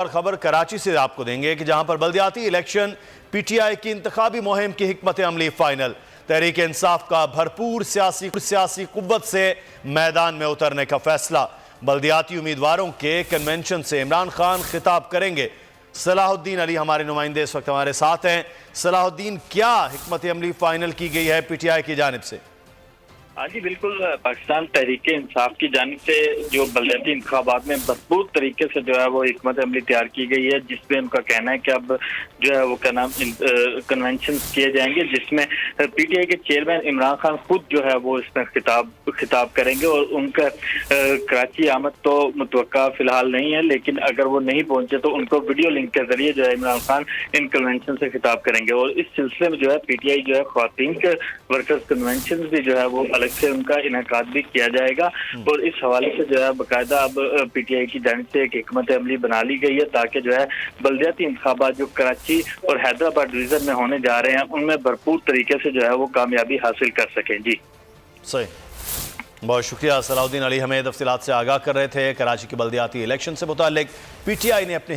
اور خبر کراچی سے آپ کو دیں گے کہ جہاں پر بلدیاتی الیکشن پی ٹی آئی کی انتخابی مہم کی حکمت عملی فائنل، تحریک انصاف کا بھرپور سیاسی قوت سے میدان میں اترنے کا فیصلہ۔ بلدیاتی امیدواروں کے کنونشن سے عمران خان خطاب کریں گے۔ صلاح الدین علی ہمارے نمائندے اس وقت ہمارے ساتھ ہیں۔ صلاح الدین، کیا حکمت عملی فائنل کی گئی ہے پی ٹی آئی کی جانب سے؟ ہاں جی بالکل، پاکستان تحریک انصاف کی جانب سے جو بلدیاتی انتخابات میں بھرپور طریقے سے جو ہے وہ حکمت عملی تیار کی گئی ہے، جس میں ان کا کہنا ہے کہ اب جو ہے وہ کنونشن کیے جائیں گے، جس میں پی ٹی آئی کے چیئرمین عمران خان خود جو ہے وہ اس میں خطاب کریں گے، اور ان کا کراچی آمد تو متوقع فی الحال نہیں ہے، لیکن اگر وہ نہیں پہنچے تو ان کو ویڈیو لنک کے ذریعے جو ہے عمران خان ان کنونشن سے خطاب کریں گے۔ اور اس سلسلے میں جو ہے پی ٹی آئی جو ہے خواتین کے ورکرز کنونشن بھی جو ہے وہ الگ سے ان کا انعقاد بھی کیا جائے گا، اور اس حوالے سے جو ہے باقاعدہ اب پی ٹی آئی کی جانب سے ایک حکمت عملی بنا لی گئی ہے، تاکہ جو ہے بلدیاتی انتخابات جو کراچی اور حیدرآباد ڈویژن میں ہونے جا رہے ہیں ان میں بھرپور طریقے سے جو ہے وہ کامیابی حاصل کر سکیں۔ جی صحیح، بہت شکریہ صلاح الدین علی، ہمیں تفصیلات سے آگاہ کر رہے تھے۔ کراچی کی بلدیاتی الیکشن سے متعلق پی ٹی آئی نے اپنے